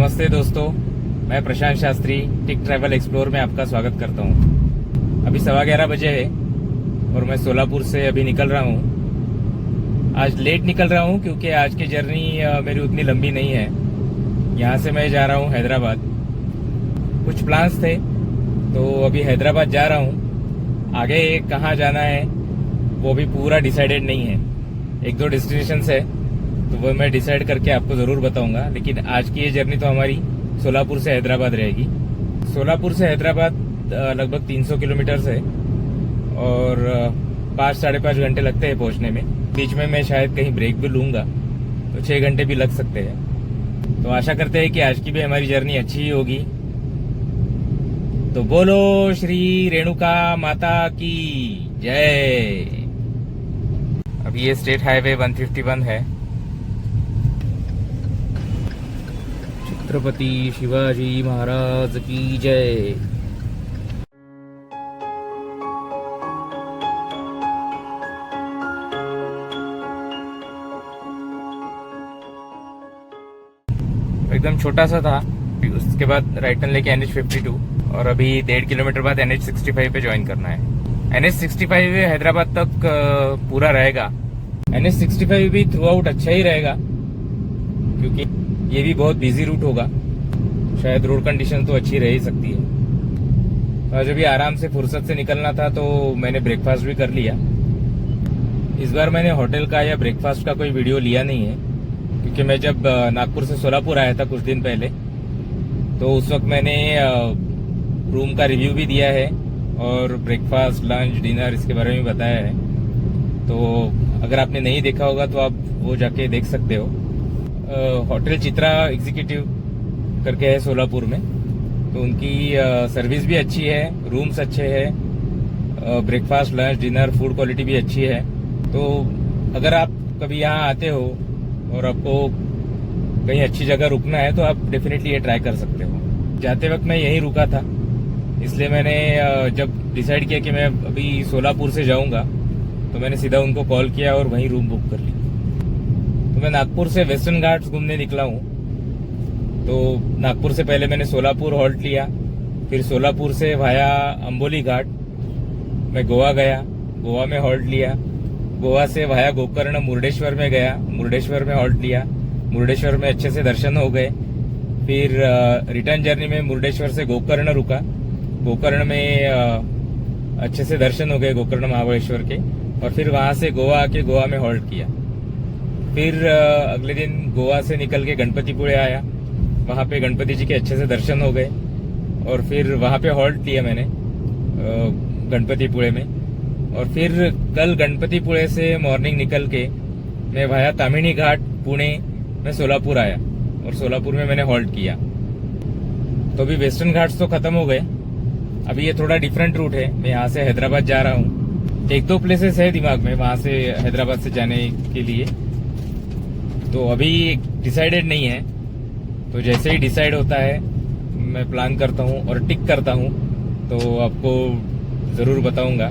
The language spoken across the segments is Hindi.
नमस्ते दोस्तों, मैं प्रशांत शास्त्री टिक ट्रैवल एक्सप्लोर में आपका स्वागत करता हूँ। अभी 11:15 बजे है और मैं सोलापुर से अभी निकल रहा हूँ। आज लेट निकल रहा हूँ क्योंकि आज की जर्नी मेरी उतनी लंबी नहीं है। यहाँ से मैं जा रहा हूँ हैदराबाद। कुछ प्लान्स थे तो अभी हैदराबाद जा रहा हूँ। आगे कहाँ जाना है वो भी पूरा डिसाइडेड नहीं है। 1-2 डेस्टिनेशंस है तो वो मैं डिसाइड करके आपको ज़रूर बताऊंगा। लेकिन आज की ये जर्नी तो हमारी सोलापुर से हैदराबाद रहेगी। सोलापुर से हैदराबाद लगभग 300 किलोमीटर है और 5-5.5 घंटे लगते हैं पहुंचने में। बीच में मैं शायद कहीं ब्रेक भी लूंगा तो 6 घंटे भी लग सकते हैं। तो आशा करते हैं कि आज की भी हमारी जर्नी अच्छी ही होगी। तो बोलो श्री रेणुका माता की जय। अभी ये स्टेट हाईवे 151 है। छत्रपति शिवाजी महाराज की जय। एकदम छोटा सा था, उसके बाद राइट टर्न लेके NH52 और अभी 1.5 किलोमीटर बाद NH65 पे ज्वाइन करना है। NH65 हैदराबाद तक पूरा रहेगा। NH65 भी थ्रू आउट अच्छा ही रहेगा क्योंकि ये भी बहुत बिजी रूट होगा। शायद रोड कंडीशन तो अच्छी रह ही सकती है। आज अभी आराम से फुर्सत से निकलना था तो मैंने ब्रेकफास्ट भी कर लिया। इस बार मैंने होटल का या ब्रेकफास्ट का कोई वीडियो लिया नहीं है क्योंकि मैं जब नागपुर से सोलापुर आया था कुछ दिन पहले तो उस वक्त मैंने रूम का रिव्यू भी दिया है और ब्रेकफास्ट, लंच, डिनर इसके बारे में बताया है। तो अगर आपने नहीं देखा होगा तो आप वो जाके देख सकते हो। होटल चित्रा एग्जीक्यूटिव करके है सोलापुर में, तो उनकी सर्विस भी अच्छी है, रूम्स अच्छे हैं, breakfast, lunch, dinner, food quality भी अच्छी है। तो अगर आप कभी यहाँ आते हो और आपको कहीं अच्छी जगह रुकना है तो आप डेफिनेटली ये ट्राई कर सकते हो। जाते वक्त मैं यहीं रुका था, इसलिए मैंने जब डिसाइड किया कि मैं अभी सोलापुर से जाऊंगा तो मैंने सीधा उनको कॉल किया और वहीं रूम बुक कर ली। तो मैं नागपुर से वेस्टर्न घाट्स घूमने निकला हूँ। तो नागपुर से पहले मैंने सोलापुर हॉल्ट लिया, फिर सोलापुर से वाया अंबोली घाट मैं गोवा गया, गोवा में हॉल्ट लिया। गोवा से वाया गोकर्ण मुर्डेश्वर में गया, मुर्डेश्वर में हॉल्ट लिया। मुर्डेश्वर में अच्छे से दर्शन हो गए। फिर रिटर्न जर्नी में मुर्डेश्वर से गोकर्ण रुका, गोकर्ण में अच्छे से दर्शन हो गए गोकर्ण महाबलेश्वर के। और फिर वहां से गोवा आके गोवा में हॉल्ट किया। फिर अगले दिन गोवा से निकल के गणपतिपुळे आया, वहां पे गणपति जी के अच्छे से दर्शन हो गए और फिर वहां पे हॉल्ट लिया मैंने गणपतिपुळे में। और फिर कल गणपतिपुळे से मॉर्निंग निकल के मैं वाया तामिनी घाट पुणे में सोलापुर आया और सोलापुर में मैंने हॉल्ट किया। तो अभी वेस्टर्न घाट्स तो खत्म हो गए। अभी ये थोड़ा डिफरेंट रूट है। मैं यहाँ से हैदराबाद जा रहा हूँ। 1-2 प्लेसेस है दिमाग में वहां से हैदराबाद से जाने के लिए, तो अभी डिसाइडेड नहीं है। तो जैसे ही डिसाइड होता है मैं प्लान करता हूँ और टिक करता हूँ तो आपको जरूर बताऊंगा।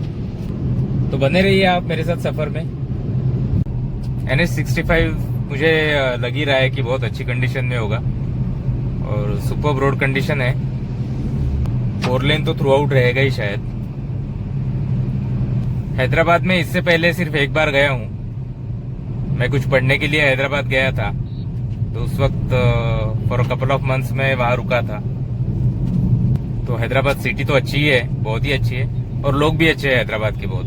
तो बने रहिए आप मेरे साथ सफर में। NH65 मुझे लग ही रहा है कि बहुत अच्छी कंडीशन में होगा और सुपर्ब रोड कंडीशन है। 4 लेन तो थ्रू आउट रहेगा ही शायद। हैदराबाद में इससे पहले सिर्फ एक बार गया हूँ। मैं कुछ पढ़ने के लिए हैदराबाद गया था तो उस वक्त फॉर कपल ऑफ मंथ्स में वहां रुका था। तो हैदराबाद सिटी तो अच्छी ही है, बहुत ही अच्छी है और लोग भी अच्छे हैं हैदराबाद के बहुत।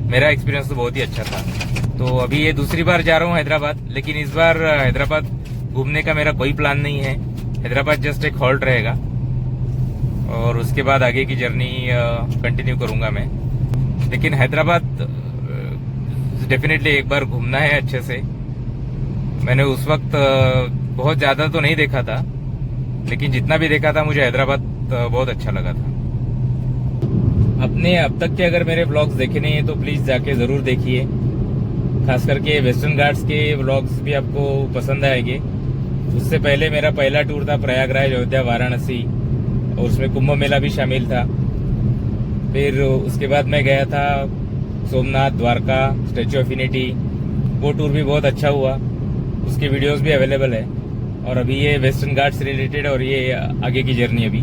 मेरा एक्सपीरियंस तो बहुत ही अच्छा था। तो अभी ये दूसरी बार जा रहा हूँ हैदराबाद, लेकिन इस बार हैदराबाद घूमने का मेरा कोई प्लान नहीं है। हैदराबाद जस्ट एक हॉल्ट रहेगा और उसके बाद आगे की जर्नी कंटिन्यू करूंगा मैं। लेकिन हैदराबाद डेफिनेटली एक बार घूमना है अच्छे से। मैंने उस वक्त बहुत ज्यादा तो नहीं देखा था, लेकिन जितना भी देखा था मुझे हैदराबाद बहुत अच्छा लगा था। अपने अब तक के अगर मेरे व्लॉग्स देखे नहीं है तो प्लीज जाके जरूर देखिए। खास करके वेस्टर्न घाट्स के व्लॉग्स भी आपको पसंद आएंगे। उससे पहले मेरा पहला टूर था प्रयागराज, अयोध्या, वाराणसी और उसमें कुंभ मेला भी शामिल था। फिर उसके बाद मैं गया था Somnath, Dwarka, statue of unity. वो टूर भी बहुत अच्छा हुआ, उसकी वीडियोस भी अवेलेबल है। और अभी ये वेस्टर्न घाट से रिलेटेड और ये आगे की जर्नी अभी।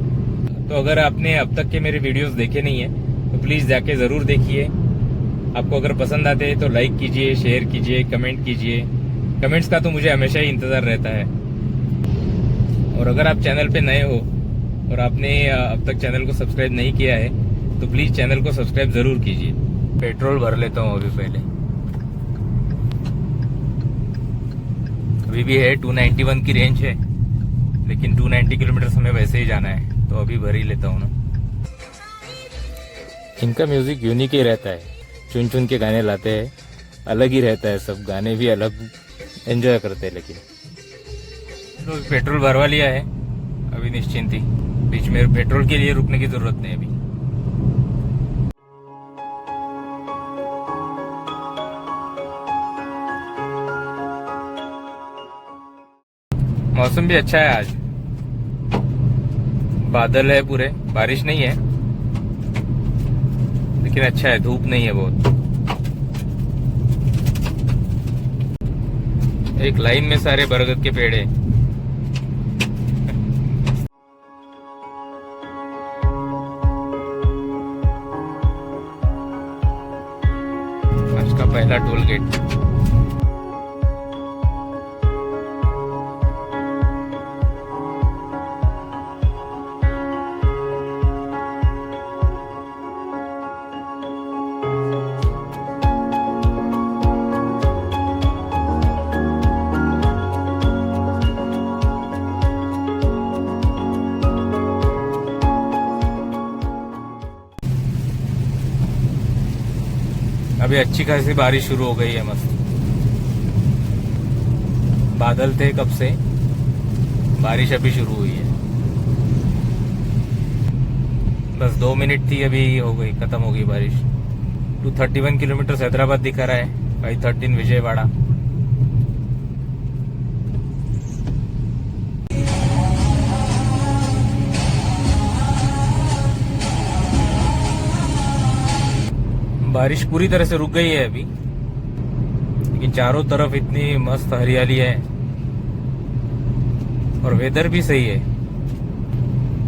तो अगर आपने अब तक के मेरे वीडियोस देखे नहीं है तो प्लीज़ जाके ज़रूर देखिए। आपको अगर पसंद आते हैं तो लाइक कीजिए, शेयर कीजिए, कमेंट कीजिए। कमेंट्स का तो मुझे हमेशा ही इंतज़ार रहता है। और अगर आप चैनल पे नए हो और आपने अब तक चैनल को सब्सक्राइब नहीं किया है तो प्लीज़ चैनल को सब्सक्राइब ज़रूर कीजिए। पेट्रोल भर लेता हूँ अभी पहले। अभी भी है 291 की रेंज है, लेकिन 290 किलोमीटर हमें वैसे ही जाना है, तो अभी भर ही लेता हूँ ना। इनका म्यूजिक यूनिक ही रहता है, चुन चुन के गाने लाते हैं, अलग ही रहता है, सब गाने भी अलग एंजॉय करते हैं। लेकिन तो पेट्रोल भरवा लिया है, अभी निश्चिंत ही, बीच में पेट्रोल के लिए रुकने की जरूरत नहीं अभी। मौसम भी अच्छा है आज, बादल है पूरे, बारिश नहीं है लेकिन अच्छा है, धूप नहीं है बहुत। एक लाइन में सारे बरगद के पेड़ है। आज का पहला टोल गेट। अभी अच्छी खासी बारिश शुरू हो गई है, मस्त। बादल थे कब से, बारिश अभी शुरू हुई है। बस 2 मिनट थी, अभी हो गई, खत्म हो गई बारिश। 231 किलोमीटर हैदराबाद दिखा रहा है, 513 विजयवाड़ा। बारिश पूरी तरह से रुक गई है अभी, लेकिन चारों तरफ इतनी मस्त हरियाली है और वेदर भी सही है,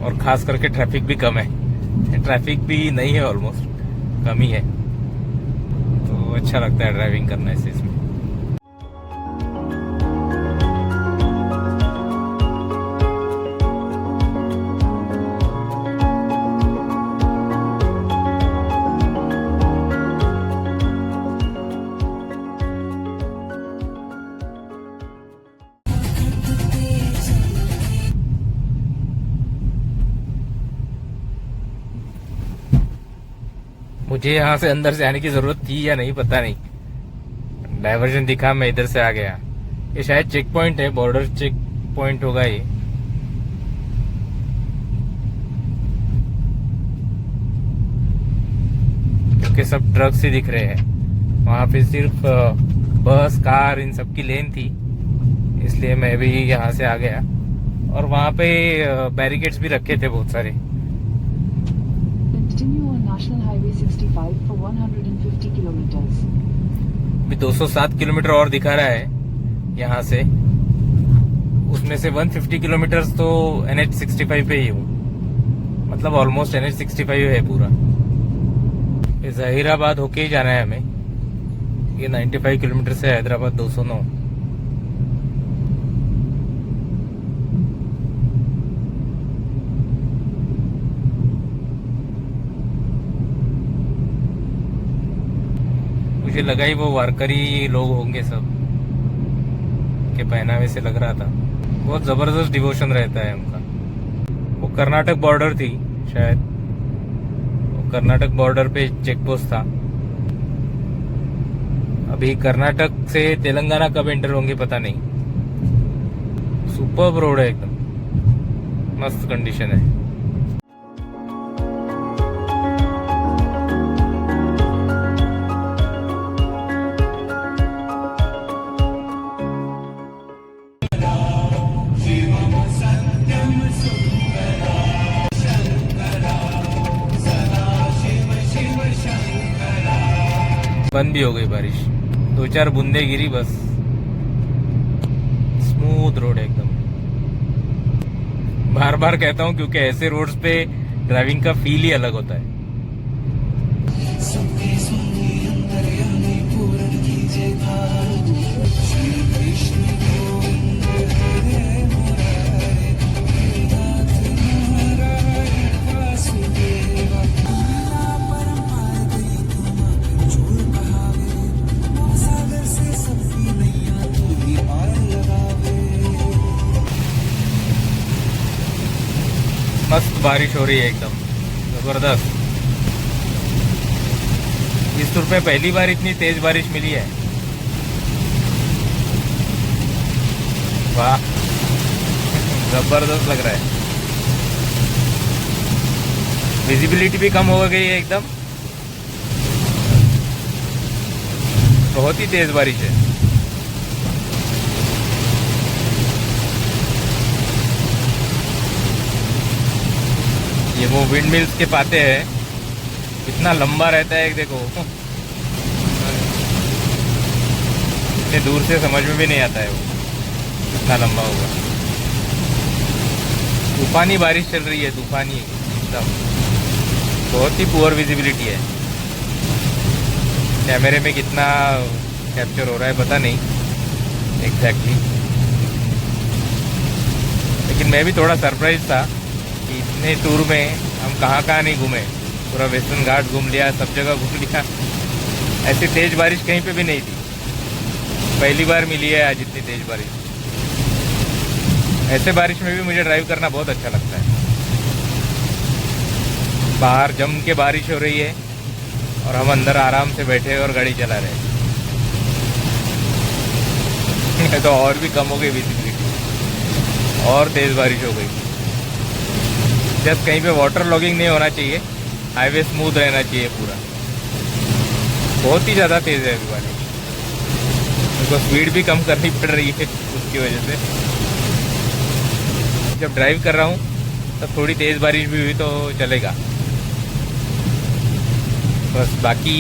और खास करके ट्रैफिक भी कम है। ट्रैफिक भी नहीं है, ऑलमोस्ट कम ही है, तो अच्छा लगता है ड्राइविंग करना इस इसमें। मुझे यहाँ से अंदर से आने की जरूरत थी या नहीं पता नहीं, डायवर्जन दिखा, मैं इधर से आ गया। ये शायद चेक पॉइंट है, बॉर्डर चेक पॉइंट होगा ये। क्योंकि सब ट्रक्स ही दिख रहे हैं, वहां पे सिर्फ बस, कार, इन सब की लेन थी, इसलिए मैं भी यहाँ से आ गया। और वहां पे बैरिकेड्स भी रखे थे बहुत सारे। National Highway 65 for 150 kilometers. अभी 207 किलोमीटर और दिखा रहा है यहाँ से, उसमें से 150 किलोमीटर तो NH65 पे ही हूँ, मतलब ऑलमोस्ट NH65 है पूरा। ये जहीराबाद होके ही जाना है हमें। ये 95 किलोमीटर से हैदराबाद 209। मुझे लगा ही वो वारकरी लोग होंगे सब, के पहनावे से लग रहा था। बहुत जबरदस्त डिवोशन रहता है उनका। वो कर्नाटक बॉर्डर थी शायद, वो कर्नाटक बॉर्डर पे चेक पोस्ट था। अभी कर्नाटक से तेलंगाना कब एंटर होंगे पता नहीं। सुपर्ब रोड है एकदम, मस्त कंडीशन है। बंद भी हो गई बारिश, 2-4 बूंदे गिरी बस। स्मूथ रोड है एकदम। बार बार कहता हूँ क्योंकि ऐसे रोड्स पे ड्राइविंग का फील ही अलग होता है। मस्त बारिश हो रही है एकदम जबरदस्त। इस टूर पे पहली बार इतनी तेज बारिश मिली है। वाह जबरदस्त लग रहा है। विजिबिलिटी भी कम हो गई है एकदम। बहुत ही तेज बारिश है। ये वो विंड मिल्स के पाते हैं, इतना लंबा रहता है, एक देखो इतने दूर से समझ में भी नहीं आता है वो इतना लंबा होगा। तूफानी बारिश चल रही है, तूफानी एकदम। बहुत ही पुअर विजिबिलिटी है। कैमरे में कितना कैप्चर हो रहा है पता नहीं एग्जैक्टली, लेकिन मैं भी थोड़ा सरप्राइज था कि इतने टूर में हम कहाँ कहाँ नहीं घूमे। पूरा वेस्टर्न घाट घूम लिया, सब जगह घूम लिया। ऐसी तेज बारिश कहीं पे भी नहीं थी। पहली बार मिली है आज इतनी तेज बारिश। ऐसे बारिश में भी मुझे ड्राइव करना बहुत अच्छा लगता है। बाहर जम के बारिश हो रही है और हम अंदर आराम से बैठे और गाड़ी चला रहे हैं। तो और भी कम हो गई विजिबिलिटी, और तेज बारिश हो गई। जस्ट कहीं पे वाटर लॉगिंग नहीं होना चाहिए, हाईवे स्मूथ रहना चाहिए पूरा। बहुत ही ज़्यादा तेज़ है अभी बारिश। मेरे को स्पीड भी कम करनी पड़ रही है उसकी वजह से। जब ड्राइव कर रहा हूँ तब थोड़ी तेज़ बारिश भी हुई तो चलेगा। बस बाकी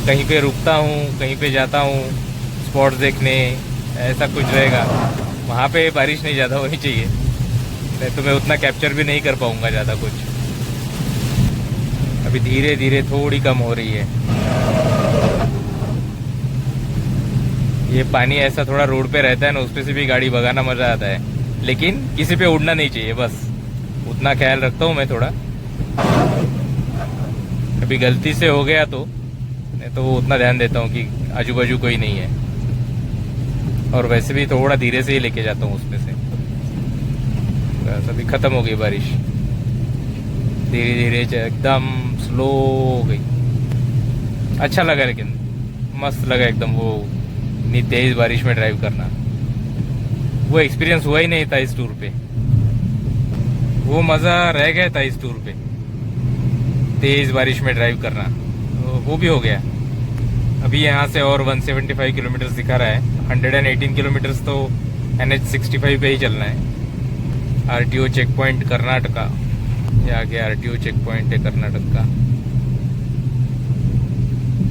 कहीं पे रुकता हूँ, कहीं पे जाता हूँ स्पॉट्स देखने, ऐसा कुछ रहेगा। वहाँ पे बारिश नहीं ज़्यादा होनी चाहिए, नहीं तो मैं उतना कैप्चर भी नहीं कर पाऊँगा ज़्यादा कुछ। अभी धीरे धीरे थोड़ी कम हो रही है। ये पानी ऐसा थोड़ा रोड पे रहता है ना, उस पे से भी गाड़ी भगाना मज़ा आता है, लेकिन किसी पे उड़ना नहीं चाहिए, बस उतना ख्याल रखता हूँ मैं थोड़ा। अभी गलती से हो गया तो नहीं तो वो उतना ध्यान देता हूँ कि आजू बाजू कोई नहीं है, और वैसे भी थोड़ा धीरे से ही लेके जाता हूँ उसमें से। बस अभी ख़त्म हो गई बारिश, धीरे धीरे एकदम स्लो हो गई। अच्छा लगा, लेकिन मस्त लगा एकदम वो इतनी तेज बारिश में ड्राइव करना। वो एक्सपीरियंस हुआ ही नहीं था इस टूर पे, वो मज़ा रह गया था इस टूर पे तेज बारिश में ड्राइव करना। वो भी हो गया। अभी यहाँ से और 175 किलोमीटर दिखा रहा है। 118 किलोमीटर्स तो NH65 पे ही चलना है। RTO चेक पॉइंट कर्नाटका, ये आगे RTO चेक पॉइंट है कर्नाटक का।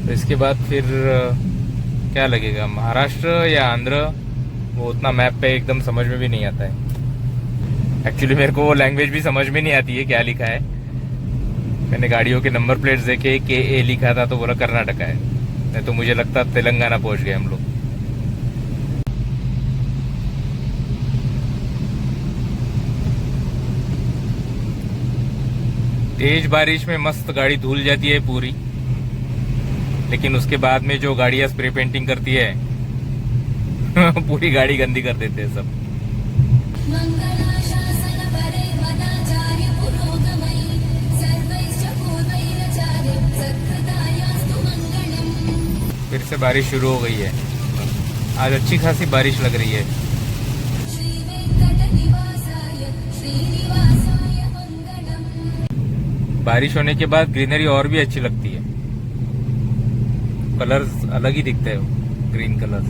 तो इसके बाद फिर क्या लगेगा, महाराष्ट्र या आंध्र, वो उतना मैप पे एकदम समझ में भी नहीं आता है। एक्चुअली मेरे को वो लैंग्वेज भी समझ में नहीं आती है क्या लिखा है। मैंने गाड़ियों के नंबर प्लेट्स देखे, KA लिखा था तो बोला कर्नाटका है, नहीं तो मुझे लगता तेलंगाना पहुंच गए हम लोग। तेज बारिश में मस्त गाड़ी धुल जाती है पूरी, लेकिन उसके बाद में जो गाड़ियां स्प्रे पेंटिंग करती है पूरी गाड़ी गंदी कर देते हैं सब। फिर से बारिश शुरू हो गई है। आज अच्छी खासी बारिश लग रही है। बारिश होने के बाद ग्रीनरी और भी अच्छी लगती है। कलर्स अलग ही दिखते हैं, ग्रीन कलर्स।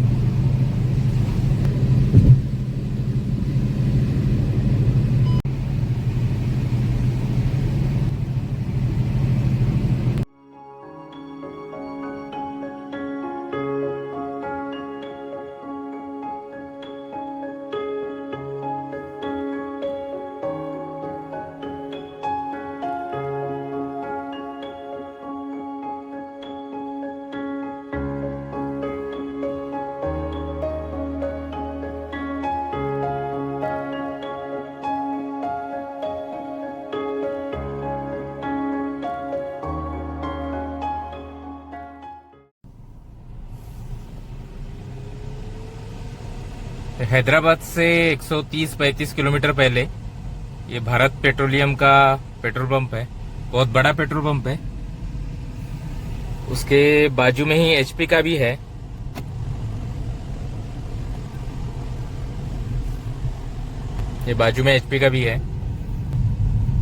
हैदराबाद से 130-35 किलोमीटर पहले ये भारत पेट्रोलियम का पेट्रोल पंप है। बहुत बड़ा पेट्रोल पंप है। उसके बाजू में ही एचपी का भी है। ये बाजू में एचपी का भी है।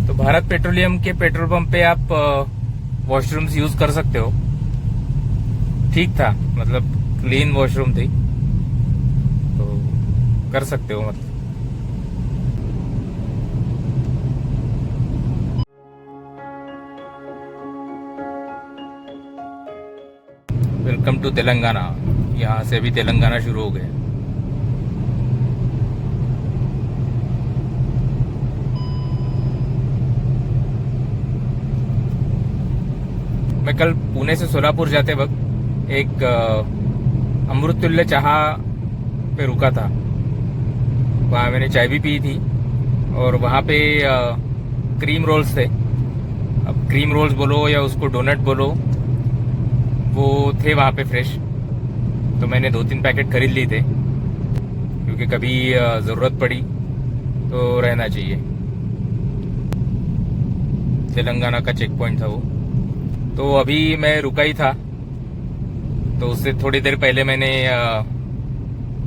तो भारत पेट्रोलियम के पेट्रोल पंप पे आप वॉशरूम्स यूज कर सकते हो। ठीक था, मतलब क्लीन वॉशरूम थी, तो कर सकते हो मतलब। Welcome to Telangana. यहाँ से अभी तेलंगाना शुरू हो गया। मैं कल पुणे से सोलापुर जाते वक्त एक अमृततुल्य चाह पे रुका था। वहाँ मैंने चाय भी पी थी और वहाँ पे क्रीम रोल्स थे। अब क्रीम रोल्स बोलो या उसको डोनट बोलो, वो थे वहाँ पे फ्रेश। तो मैंने 2-3 पैकेट खरीद लिए थे, क्योंकि कभी ज़रूरत पड़ी तो रहना चाहिए। तेलंगाना का चेक पॉइंट था वो। तो अभी मैं रुका ही था, तो उससे थोड़ी देर पहले मैंने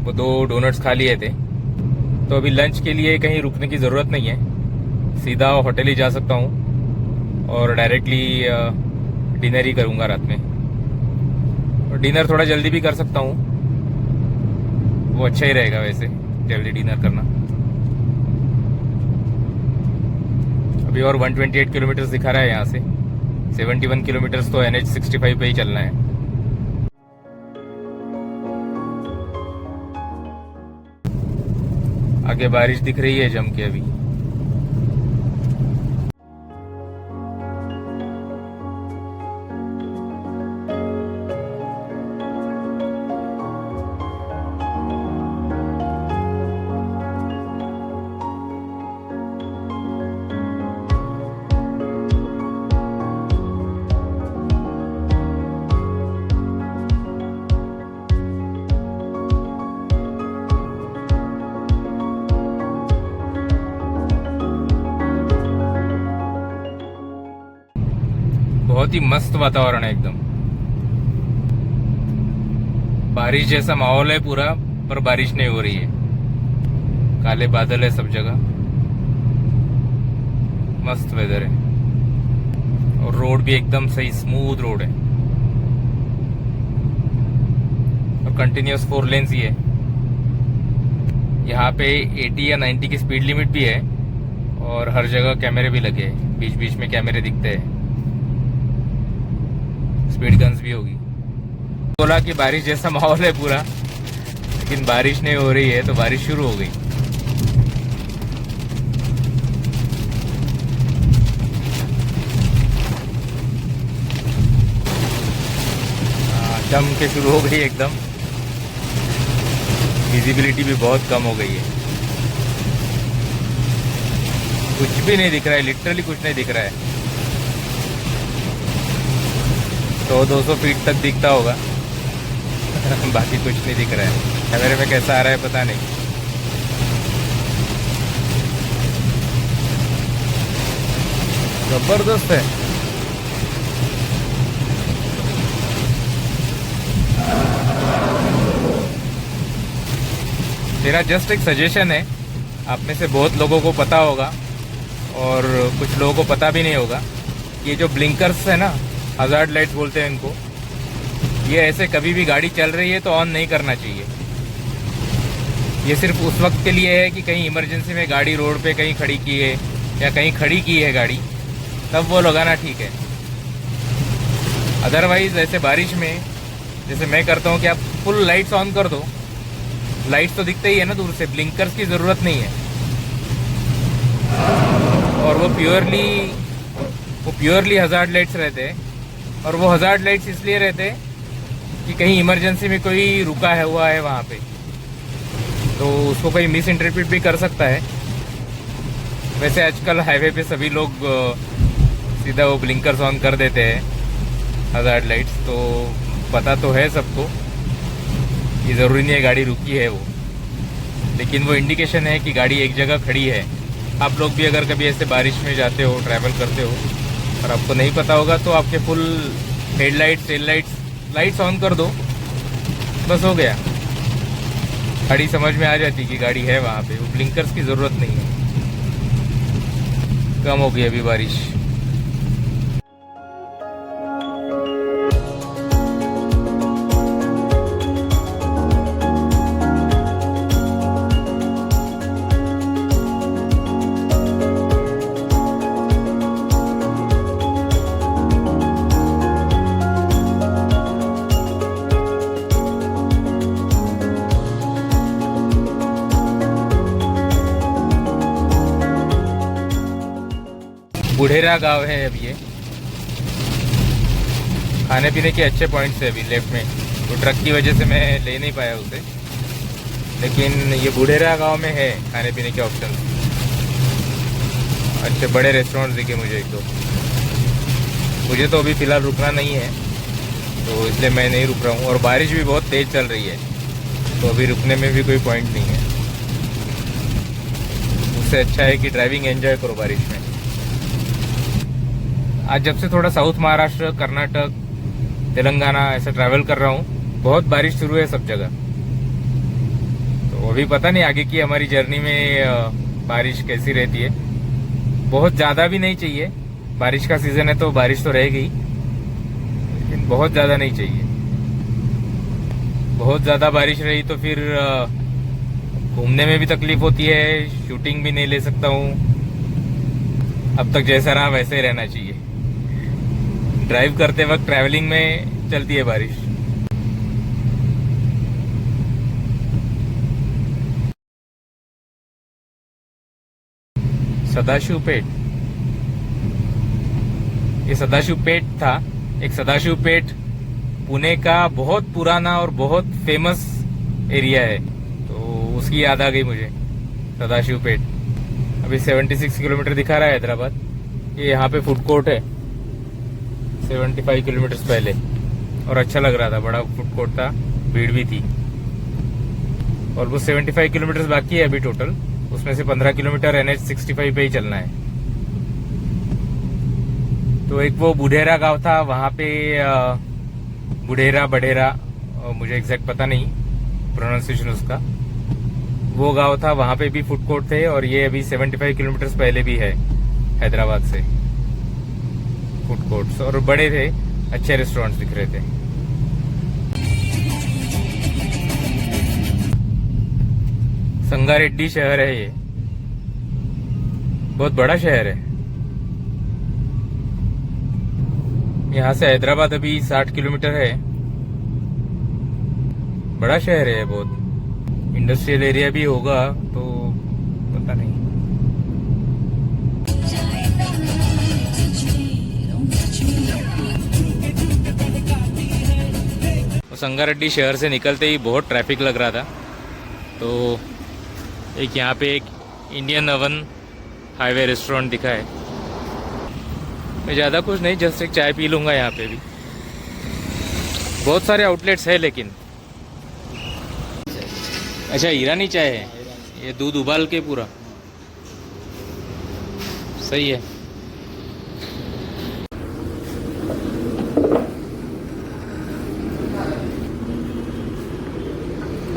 वो 2 डोनट्स खा लिए थे। तो अभी लंच के लिए कहीं रुकने की ज़रूरत नहीं है, सीधा होटल ही जा सकता हूँ और डायरेक्टली डिनर ही करूँगा रात में। और डिनर थोड़ा जल्दी भी कर सकता हूँ, वो अच्छा ही रहेगा वैसे जल्दी डिनर करना। अभी और 128 किलोमीटर दिखा रहा है यहाँ से। 71 किलोमीटर तो NH65 पे ही चलना है। आगे बारिश दिख रही है जम के अभी। बहुत ही मस्त वातावरण है एकदम। बारिश जैसा माहौल है पूरा, पर बारिश नहीं हो रही है। काले बादल है सब जगह। मस्त वेदर है और रोड भी एकदम सही स्मूथ रोड है और कंटिन्यूअस 4 लेन्स ही है। यहाँ पे 80 या 90 की स्पीड लिमिट भी है और हर जगह कैमरे भी लगे हैं। बीच बीच में कैमरे दिखते हैं। स्पीड गन्स भी होगी। बोला कि बारिश जैसा माहौल है पूरा, लेकिन बारिश नहीं हो रही है, तो बारिश शुरू हो गई। जम के शुरू हो गई एकदम। विजिबिलिटी भी बहुत कम हो गई है। कुछ भी नहीं दिख रहा है, लिटरली कुछ नहीं दिख रहा है। 100-200 फीट तक दिखता होगा बाकी कुछ नहीं दिख रहा है। कैमरे में कैसा आ रहा है पता नहीं। जबरदस्त है। मेरा जस्ट एक सजेशन है, आप में से बहुत लोगों को पता होगा और कुछ लोगों को पता भी नहीं होगा। ये जो ब्लिंकर्स है ना, हजार्ड लाइट्स बोलते हैं इनको, ये ऐसे कभी भी गाड़ी चल रही है तो ऑन नहीं करना चाहिए। ये सिर्फ उस वक्त के लिए है कि कहीं इमरजेंसी में गाड़ी रोड पे कहीं खड़ी की है या कहीं खड़ी की है गाड़ी, तब वो लगाना ठीक है। अदरवाइज ऐसे बारिश में जैसे मैं करता हूँ कि आप फुल लाइट्स ऑन कर दो। लाइट्स तो दिखते ही है ना दूर से, ब्लिंकर्स की ज़रूरत नहीं है। और वो प्योरली हजार्ड लाइट्स रहते हैं। और वो हजार्ड लाइट्स इसलिए रहते हैं कि कहीं इमरजेंसी में कोई रुका है हुआ है वहाँ पे, तो उसको कोई मिस इंटरप्रेट भी कर सकता है। वैसे आजकल हाईवे पे सभी लोग सीधा वो ब्लिंकर्स ऑन कर देते हैं, हजार्ड लाइट्स, तो पता तो है सबको, ये ज़रूरी नहीं है गाड़ी रुकी है वो। लेकिन वो इंडिकेशन है कि गाड़ी एक जगह खड़ी है। आप लोग भी अगर कभी ऐसे बारिश में जाते हो, ट्रैवल करते हो और आपको नहीं पता होगा तो आपके full headlights, tail lights on कर दो, बस हो गया। गाड़ी समझ में आ जाती कि गाड़ी है वहाँ पे, वो ब्लिंकर्स की ज़रूरत नहीं है। कम हो गई अभी बारिश। बुढ़ेरा गांव है अब ये। खाने पीने के अच्छे पॉइंट्स है अभी लेफ्ट में, तो ट्रक की वजह से मैं ले नहीं पाया उसे, लेकिन ये बुढ़ेरा गांव में है खाने पीने के ऑप्शन। अच्छे बड़े रेस्टोरेंट दिखे मुझे एक दो। मुझे तो अभी फ़िलहाल रुकना नहीं है, तो इसलिए मैं नहीं रुक रहा हूँ। और बारिश भी बहुत तेज़ चल रही है, तो अभी रुकने में भी कोई पॉइंट नहीं है। उससे अच्छा है कि ड्राइविंग एंजॉय करो बारिश में। आज जब से थोड़ा साउथ महाराष्ट्र, कर्नाटक, तेलंगाना ऐसा ट्रैवल कर रहा हूँ, बहुत बारिश शुरू है सब जगह। तो अभी पता नहीं आगे की हमारी जर्नी में बारिश कैसी रहती है। बहुत ज़्यादा भी नहीं चाहिए, बारिश का सीज़न है तो बारिश तो रहेगी, लेकिन बहुत ज़्यादा नहीं चाहिए। बहुत ज़्यादा बारिश रही तो फिर घूमने में भी तकलीफ होती है, शूटिंग भी नहीं ले सकता हूँ। अब तक जैसा रहा वैसे ही रहना चाहिए। ड्राइव करते वक्त ट्रैवलिंग में चलती है बारिश। सदाशिव पेठ, ये सदाशिव पेठ था। एक सदाशिव पेठ पुणे का बहुत पुराना और बहुत फेमस एरिया है, तो उसकी याद आ गई मुझे, सदाशिव पेठ। अभी 76 किलोमीटर दिखा रहा है हैदराबाद। ये यहाँ पे फूड कोर्ट है 75 किलोमीटर पहले, और अच्छा लग रहा था, बड़ा फूड कोर्ट था, भीड़ भी थी। ऑलमोस्ट 75 किलोमीटर बाकी है अभी टोटल, उसमें से 15 किलोमीटर NH 65 पे ही चलना है। तो एक वो बुढ़ेरा गांव था, वहाँ पे बुढ़ेरा बढेरा, मुझे एग्जैक्ट पता नहीं प्रोनाउंसिएशन उसका, वो गांव था, वहाँ पे भी फूड कोर्ट थे। और ये अभी 75 किलोमीटर पहले भी है हैदराबाद से फूड कोर्ट्स, और बड़े थे, अच्छे रेस्टोरेंट्स दिख रहे थे। संगारेड्डी शहर है ये, बहुत बड़ा शहर है। यहाँ से हैदराबाद अभी 60 किलोमीटर है। बड़ा शहर है बहुत, इंडस्ट्रियल एरिया भी होगा तो पता नहीं। संगारेड्डी शहर से निकलते ही बहुत ट्रैफिक लग रहा था, तो एक यहाँ पे एक इंडियन ओवन हाईवे रेस्टोरेंट दिखा है। मैं ज़्यादा कुछ नहीं, जस्ट एक चाय पी लूँगा। यहाँ पे भी बहुत सारे आउटलेट्स है, लेकिन अच्छा ईरानी चाय है ये, दूध उबाल के पूरा, सही है।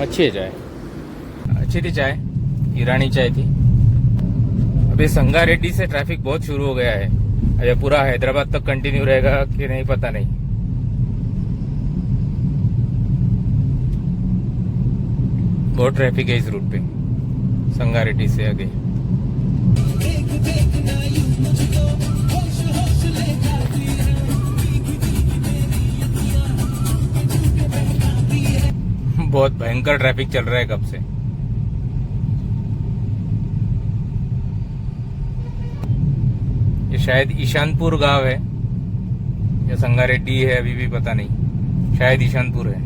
अच्छी है चाय, अच्छी थी चाय, ईरानी चाय थी। अभी संगारेड्डी से ट्रैफिक बहुत शुरू हो गया है। अभी पूरा हैदराबाद तक कंटिन्यू रहेगा कि नहीं पता नहीं। बहुत ट्रैफिक है इस रूट पे, संगारेड्डी से आगे। बहुत भयंकर ट्रैफिक चल रहा है कब से। ये शायद ईशानपुर गांव है या संगारेड्डी है, अभी भी पता नहीं, शायद ईशानपुर है।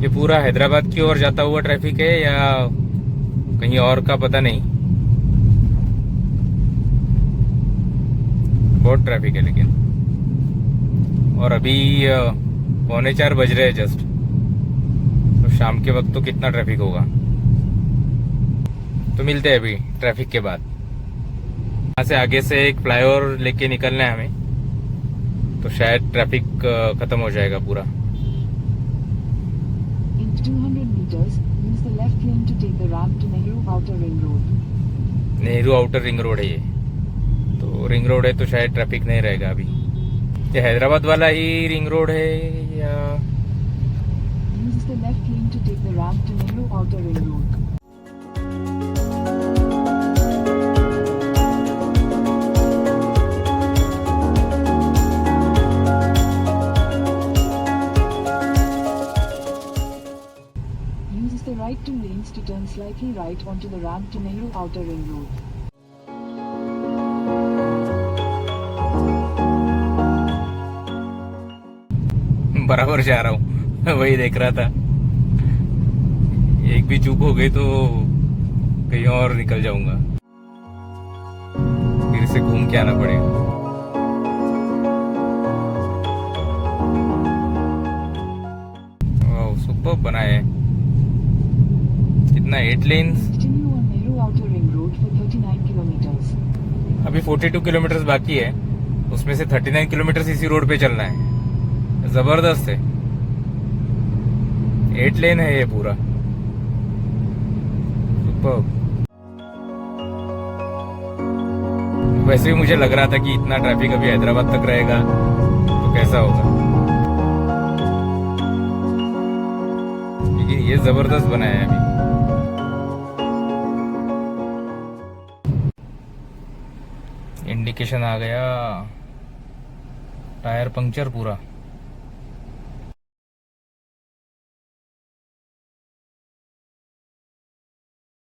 ये पूरा हैदराबाद की ओर जाता हुआ ट्रैफिक है या कहीं और का पता नहीं। बहुत ट्रैफिक है लेकिन, और अभी 3:45 बज रहे हैं जस्ट, तो शाम के वक्त तो कितना ट्रैफिक होगा। तो मिलते हैं अभी ट्रैफिक के बाद। यहाँ से आगे से एक फ्लाईओवर लेके निकलना है हमें, तो शायद ट्रैफिक खत्म हो जाएगा पूरा। In 200 meters, use the left lane to take the ramp to Nehru Outer Ring Road. Nehru outer ring road है ये, तो रिंग रोड है तो शायद ट्रैफिक नहीं रहेगा अभी। ये हैदराबाद वाला ही रिंग रोड है या Use the left lane to take the ramp to Nehru Outer Ring Road. Use the right two lanes to turn slightly right onto the ramp to Nehru Outer Ring Road. बराबर जा रहा हूँ वही देख रहा था। एक भी चूक हो गई तो कहीं और निकल जाऊंगा, फिर से घूम के आना पड़ेगा। वाह सुपर बना है। कितना 8 lens. Continue on Nehru Outer Ring Road for 39 kilometers. अभी 42 किलोमीटर बाकी है, उसमें से 39 किलोमीटर इसी रोड पे चलना है। जबरदस्त है, 8 लेन है ये पूरा, सुपर। वैसे भी मुझे लग रहा था कि इतना ट्रैफिक अभी हैदराबाद तक रहेगा तो कैसा होगा, लेकिन ये जबरदस्त बनाया है अभी। इंडिकेशन आ गया, टायर पंक्चर पूरा।